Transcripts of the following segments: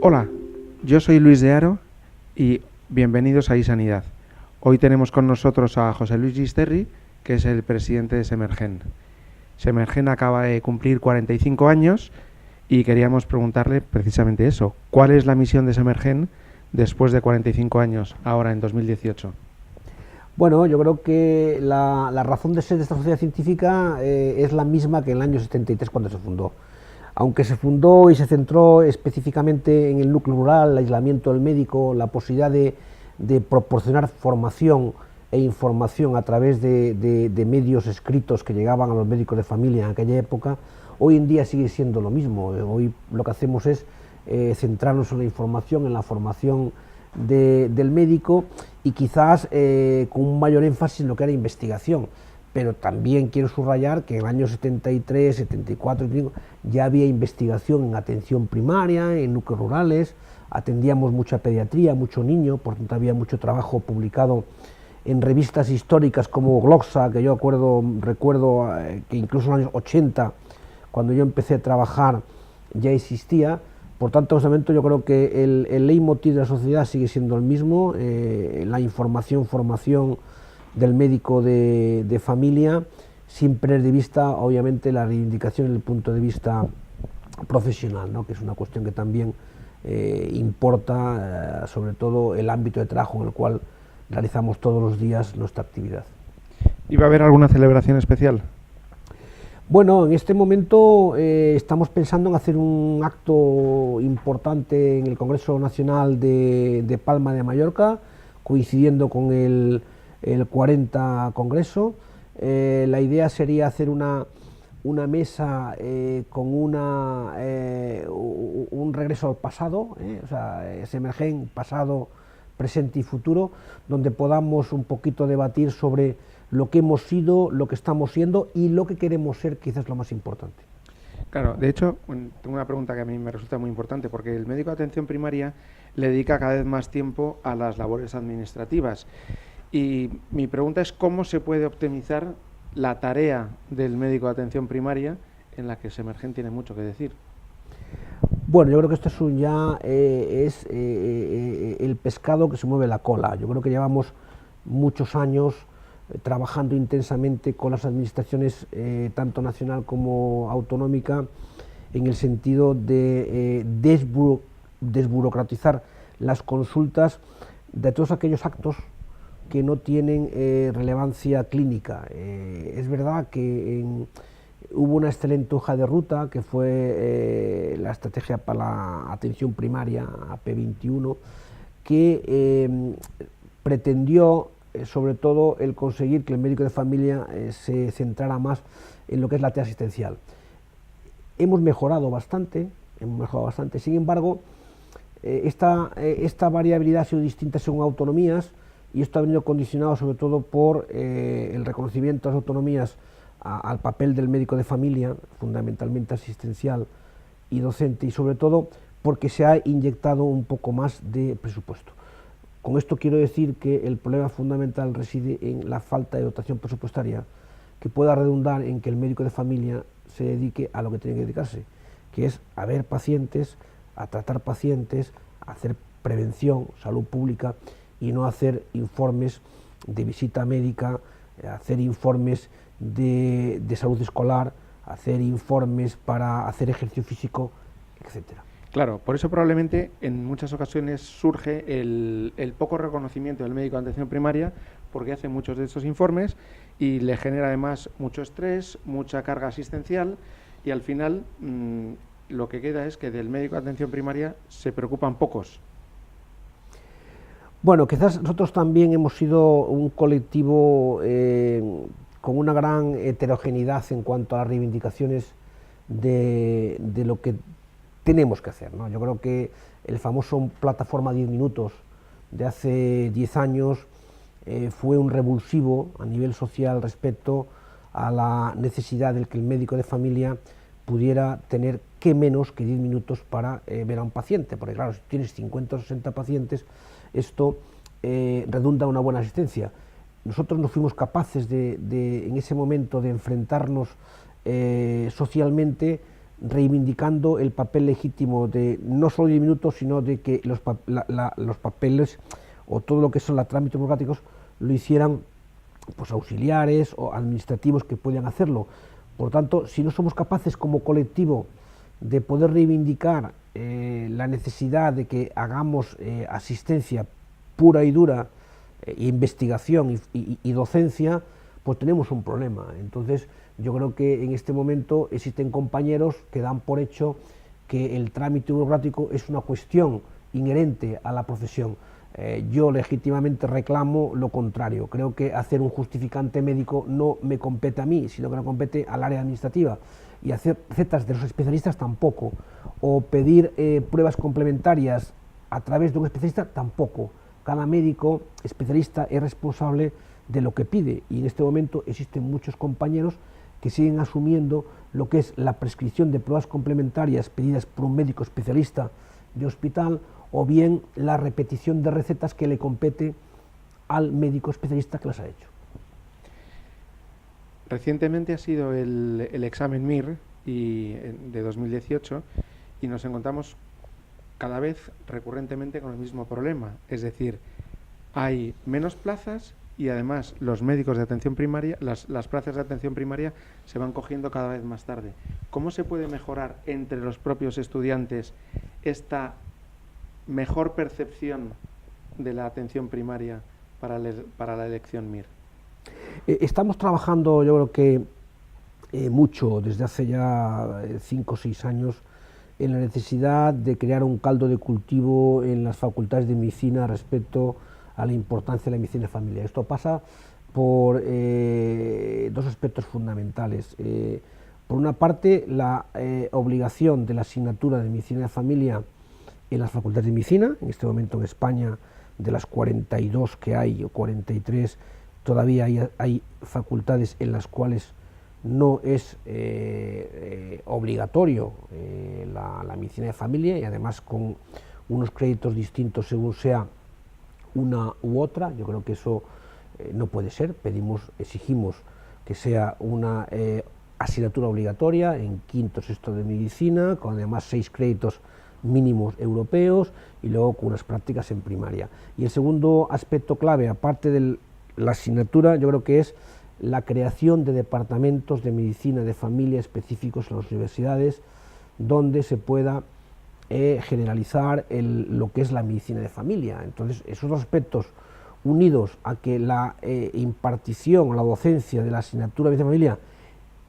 Hola, yo soy Luis de Haro y bienvenidos a iSanidad. Hoy tenemos con nosotros a José Luis Gisterri, que es el presidente de Semergen. Semergen acaba de cumplir 45 años y queríamos preguntarle precisamente eso. ¿Cuál es la misión de Semergen después de 45 años, ahora en 2018? Bueno, yo creo que la razón de ser de esta sociedad científica es la misma que en el año 73 cuando se fundó. Aunque se fundó y se centró específicamente en el núcleo rural, el aislamiento del médico, la posibilidad de proporcionar formación e información a través de medios escritos que llegaban a los médicos de familia en aquella época, hoy en día sigue siendo lo mismo. Hoy lo que hacemos es centrarnos en la información, en la formación del médico y quizás con un mayor énfasis en lo que era investigación. Pero también quiero subrayar que en el año 73, 74, ya había investigación en atención primaria, en núcleos rurales, atendíamos mucha pediatría, mucho niño, por tanto había mucho trabajo publicado en revistas históricas como Gloxa, que yo recuerdo que incluso en los años 80, cuando yo empecé a trabajar, ya existía. Por tanto, en ese momento yo creo que el leitmotiv de la sociedad sigue siendo el mismo, la información, formación del médico de familia, sin perder de vista, obviamente, la reivindicación desde el punto de vista profesional, ¿no? Que es una cuestión que también importa, sobre todo el ámbito de trabajo en el cual realizamos todos los días nuestra actividad. ¿Y va a haber alguna celebración especial? Bueno, en este momento estamos pensando en hacer un acto importante en el Congreso Nacional de Palma de Mallorca, coincidiendo con el 40 Congreso. La idea sería hacer una mesa con un regreso al pasado, o sea, Semergen, pasado, presente y futuro, donde podamos un poquito debatir sobre lo que hemos sido, lo que estamos siendo y lo que queremos ser, quizás lo más importante. Claro, de hecho, tengo una pregunta que a mí me resulta muy importante, porque el médico de atención primaria le dedica cada vez más tiempo a las labores administrativas. Y mi pregunta es cómo se puede optimizar la tarea del médico de atención primaria, en la que Semergen tiene mucho que decir. Bueno, yo creo que esto es el pescado que se mueve la cola. Yo creo que llevamos muchos años trabajando intensamente con las administraciones, tanto nacional como autonómica, en el sentido de desburocratizar las consultas de todos aquellos actos que no tienen relevancia clínica. Es verdad que hubo una excelente hoja de ruta, que fue la estrategia para la atención primaria, AP21, que pretendió sobre todo el conseguir que el médico de familia se centrara más en lo que es la tarea asistencial. Hemos mejorado bastante, sin embargo, esta variabilidad ha sido distinta según autonomías, y esto ha venido condicionado sobre todo por el reconocimiento de las autonomías al papel del médico de familia, fundamentalmente asistencial y docente, y sobre todo porque se ha inyectado un poco más de presupuesto. Con esto quiero decir que el problema fundamental reside en la falta de dotación presupuestaria, que pueda redundar en que el médico de familia se dedique a lo que tiene que dedicarse, que es a ver pacientes, a tratar pacientes, a hacer prevención, salud pública, y no hacer informes de visita médica, hacer informes de salud escolar, hacer informes para hacer ejercicio físico, etcétera. Claro, por eso probablemente en muchas ocasiones surge el poco reconocimiento del médico de atención primaria, porque hace muchos de estos informes y le genera además mucho estrés, mucha carga asistencial, y al final lo que queda es que del médico de atención primaria se preocupan pocos. Bueno, quizás nosotros también hemos sido un colectivo con una gran heterogeneidad en cuanto a las reivindicaciones de lo que tenemos que hacer, ¿no? Yo creo que el famoso plataforma 10 minutos de hace 10 años fue un revulsivo a nivel social respecto a la necesidad de que el médico de familia pudiera tener qué menos que 10 minutos para ver a un paciente, porque claro, si tienes 50 o 60 pacientes, esto redunda en una buena asistencia. Nosotros no fuimos capaces en ese momento de enfrentarnos socialmente reivindicando el papel legítimo de no solo 10 minutos, sino de que los papeles o todo lo que son los trámites burocráticos lo hicieran pues auxiliares o administrativos que puedan hacerlo. Por lo tanto, si no somos capaces como colectivo de poder reivindicar la necesidad de que hagamos asistencia pura y dura, investigación y docencia, pues tenemos un problema. Entonces, yo creo que en este momento existen compañeros que dan por hecho que el trámite burocrático es una cuestión inherente a la profesión. Yo legítimamente reclamo lo contrario. Creo que hacer un justificante médico no me compete a mí, sino que no compete al área administrativa, y hacer recetas de los especialistas tampoco, o pedir pruebas complementarias a través de un especialista tampoco. Cada médico especialista es responsable de lo que pide, y en este momento existen muchos compañeros que siguen asumiendo lo que es la prescripción de pruebas complementarias pedidas por un médico especialista de hospital, o bien la repetición de recetas que le compete al médico especialista que las ha hecho. Recientemente ha sido el examen MIR de 2018 y nos encontramos cada vez recurrentemente con el mismo problema, es decir, hay menos plazas y además los médicos de atención primaria, las plazas de atención primaria se van cogiendo cada vez más tarde. ¿Cómo se puede mejorar entre los propios estudiantes esta mejor percepción de la atención primaria para la elección MIR? Estamos trabajando, yo creo que mucho, desde hace ya 5 o 6 años, en la necesidad de crear un caldo de cultivo en las facultades de medicina respecto a la importancia de la medicina de familia. Esto pasa por dos aspectos fundamentales. Por una parte, la obligación de la asignatura de medicina de familia en las facultades de medicina. En este momento en España, de las 42 que hay, o 43, todavía hay facultades en las cuales no es obligatorio la medicina de familia, y además con unos créditos distintos según sea una u otra. Yo creo que eso no puede ser. Exigimos que sea una asignatura obligatoria en quinto, sexto de medicina, con además 6 créditos mínimos europeos, y luego con unas prácticas en primaria. Y el segundo aspecto clave, aparte de la asignatura, yo creo que es la creación de departamentos de medicina de familia específicos en las universidades, donde se pueda generalizar lo que es la medicina de familia. Entonces, esos dos aspectos, unidos a que la impartición o la docencia de la asignatura de medicina de familia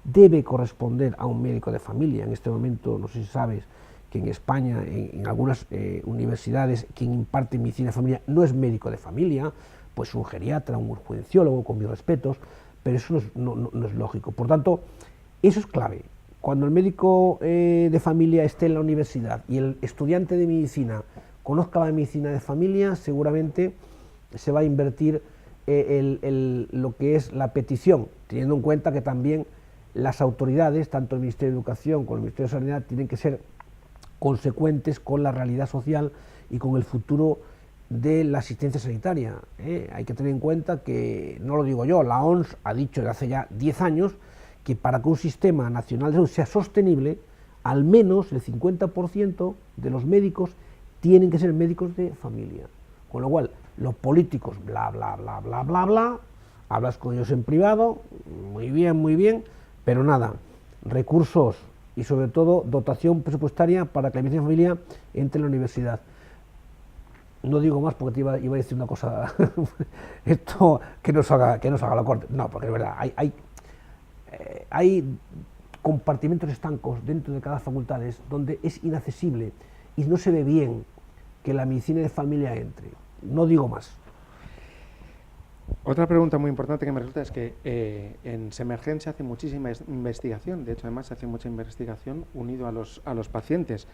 debe corresponder a un médico de familia. En este momento, no sé si sabes que en España, en algunas universidades, quien imparte medicina de familia no es médico de familia, pues un geriatra, un urgenciólogo, con mis respetos, pero eso no es lógico. Por tanto, eso es clave. Cuando el médico de familia esté en la universidad y el estudiante de medicina conozca la medicina de familia, seguramente se va a invertir lo que es la petición, teniendo en cuenta que también las autoridades, tanto el Ministerio de Educación como el Ministerio de Sanidad, tienen que ser consecuentes con la realidad social y con el futuro de la asistencia sanitaria. Hay que tener en cuenta que, no lo digo yo, la OMS ha dicho desde hace ya 10 años que para que un sistema nacional de salud sea sostenible, al menos el 50% de los médicos tienen que ser médicos de familia. Con lo cual, los políticos, bla, bla, bla, bla, bla, bla, hablas con ellos en privado, muy bien, pero nada, recursos y sobre todo dotación presupuestaria para que la medicina de familia entre en la universidad. No digo más porque te iba a decir una cosa, esto que no se haga la corte. No, porque de verdad, hay compartimentos estancos dentro de cada facultad donde es inaccesible y no se ve bien que la medicina de familia entre. No digo más. Otra pregunta muy importante que me resulta es que en Semergen se hace muchísima investigación, de hecho además se hace mucha investigación unido a los pacientes.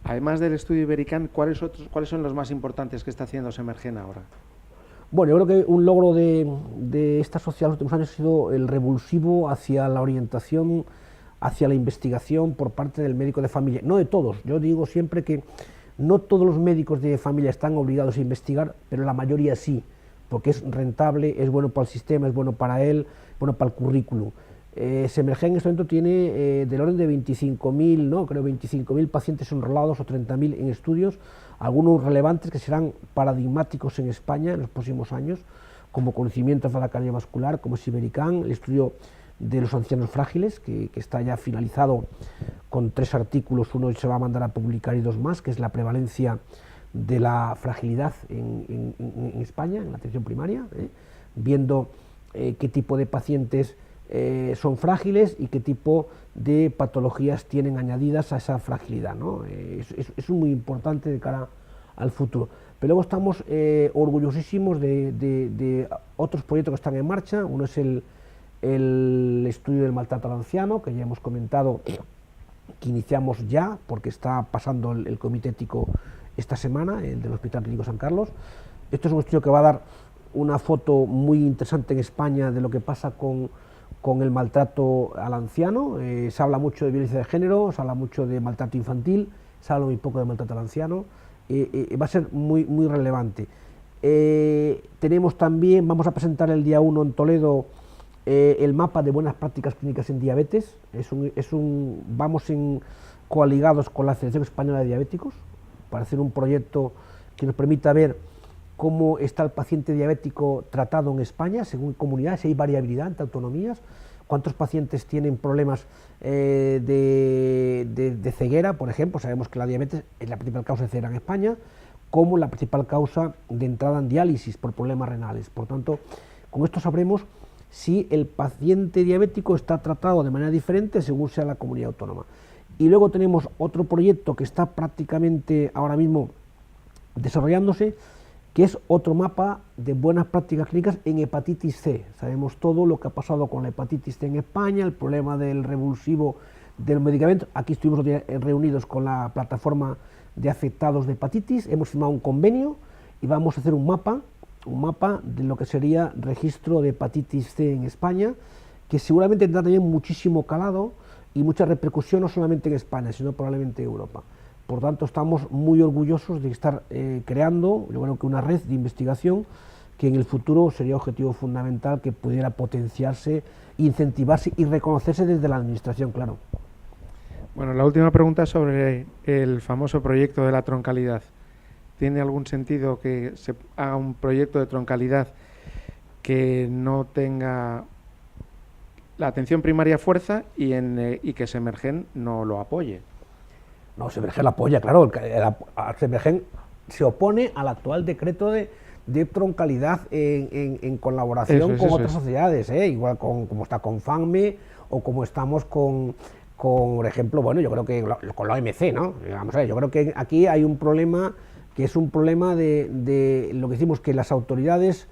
Además del estudio Ibericán, ¿cuáles son los más importantes que está haciendo Semergen ahora? Bueno, yo creo que un logro de esta sociedad en los últimos años ha sido el revulsivo hacia la orientación, hacia la investigación por parte del médico de familia. No de todos, yo digo siempre que no todos los médicos de familia están obligados a investigar, pero la mayoría sí, porque es rentable, es bueno para el sistema, es bueno para él, bueno para el currículum. Pero sí que es cierto que hay un Semergen en este momento tiene del orden de 25.000, ¿no? Creo 25.000 pacientes enrolados o 30.000 en estudios, algunos relevantes que serán paradigmáticos en España en los próximos años, como conocimientos de la cardiovascular, como Siberican, el estudio de los ancianos frágiles, que está ya finalizado con 3 artículos, uno se va a mandar a publicar y 2 más, que es la prevalencia de la fragilidad en España, en la atención primaria, viendo qué tipo de pacientes son frágiles y qué tipo de patologías tienen añadidas a esa fragilidad, ¿no? Es muy importante de cara al futuro. Pero luego estamos orgullosísimos de otros proyectos que están en marcha. Uno es el estudio del maltrato al anciano, que ya hemos comentado que iniciamos ya, porque está pasando el comité ético esta semana, el del Hospital Clínico San Carlos. Esto es un estudio que va a dar una foto muy interesante en España de lo que pasa con el maltrato al anciano. Se habla mucho de violencia de género, se habla mucho de maltrato infantil, se habla muy poco de maltrato al anciano. Va a ser muy relevante. Tenemos también, vamos a presentar el día 1 en Toledo el mapa de buenas prácticas clínicas en diabetes. Vamos coaligados con la Asociación Española de Diabéticos para hacer un proyecto que nos permita ver cómo está el paciente diabético tratado en España, según comunidades, si hay variabilidad entre autonomías, cuántos pacientes tienen problemas de ceguera, por ejemplo. Sabemos que la diabetes es la principal causa de ceguera en España, como la principal causa de entrada en diálisis por problemas renales. Por tanto, con esto sabremos si el paciente diabético está tratado de manera diferente según sea la comunidad autónoma. Y luego tenemos otro proyecto que está prácticamente ahora mismo desarrollándose, que es otro mapa de buenas prácticas clínicas en hepatitis C. Sabemos todo lo que ha pasado con la hepatitis C en España, el problema del revulsivo del medicamento. Aquí estuvimos reunidos con la plataforma de afectados de hepatitis, hemos firmado un convenio y vamos a hacer un mapa de lo que sería registro de hepatitis C en España, que seguramente tendrá también muchísimo calado y mucha repercusión, no solamente en España, sino probablemente en Europa. Por tanto, estamos muy orgullosos de estar creando, yo creo que una red de investigación que en el futuro sería objetivo fundamental que pudiera potenciarse, incentivarse y reconocerse desde la administración, claro. Bueno, la última pregunta sobre el famoso proyecto de la troncalidad. ¿Tiene algún sentido que se haga un proyecto de troncalidad que no tenga la atención primaria fuerza y que Semergen no lo apoye? No, Semergen lo apoya, claro. Semergen se opone al actual decreto de troncalidad en colaboración con otras sociedades, igual como está con FANME o como estamos por ejemplo, bueno, yo creo que con la OMC, ¿no? Vamos a ver, yo creo que aquí hay un problema que es un problema de lo que decimos, que las autoridades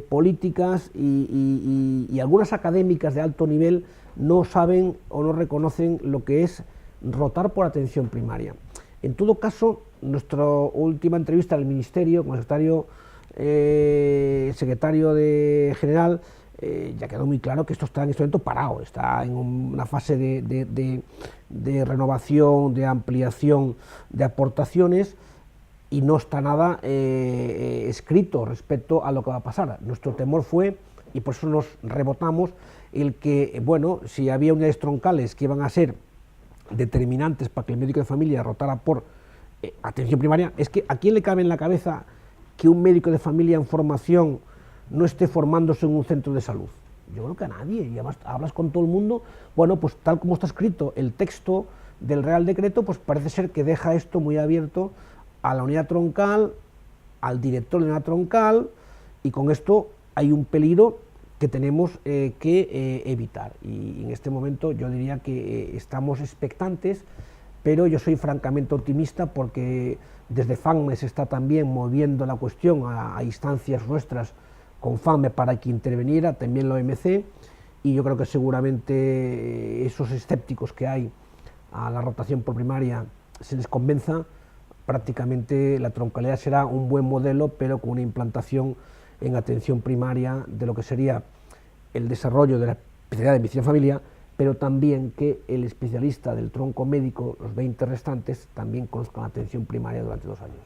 políticas y algunas académicas de alto nivel no saben o no reconocen lo que es rotar por atención primaria. En todo caso, nuestra última entrevista al Ministerio con el secretario general, ya quedó muy claro que esto está en este momento parado, está en una fase de renovación, de ampliación de aportaciones, y no está nada escrito respecto a lo que va a pasar. Nuestro temor fue, y por eso nos rebotamos, el que, bueno, si había unidades troncales que iban a ser determinantes para que el médico de familia rotara por atención primaria, es que ¿a quién le cabe en la cabeza que un médico de familia en formación no esté formándose en un centro de salud? Yo creo que a nadie, y además hablas con todo el mundo. Bueno, pues tal como está escrito el texto del Real Decreto, pues parece ser que deja esto muy abierto a la unidad troncal, al director de la unidad troncal, y con esto hay un peligro que tenemos que evitar. Y en este momento yo diría que estamos expectantes, pero yo soy francamente optimista porque desde FANME se está también moviendo la cuestión a instancias nuestras con FANME para que interviniera, también la OMC, y yo creo que seguramente esos escépticos que hay a la rotación por primaria se les convenza. Prácticamente la troncalidad será un buen modelo, pero con una implantación en atención primaria de lo que sería el desarrollo de la especialidad de medicina de familia, pero también que el especialista del tronco médico, los 20 restantes, también conozcan la atención primaria durante 2 años.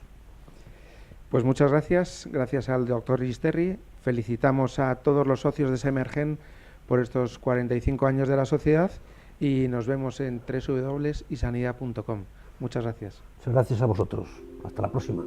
Pues muchas gracias al doctor Gisterri. Felicitamos a todos los socios de Semergen por estos 45 años de la sociedad y nos vemos en www.isanidad.com. Muchas gracias. Muchas gracias a vosotros. Hasta la próxima.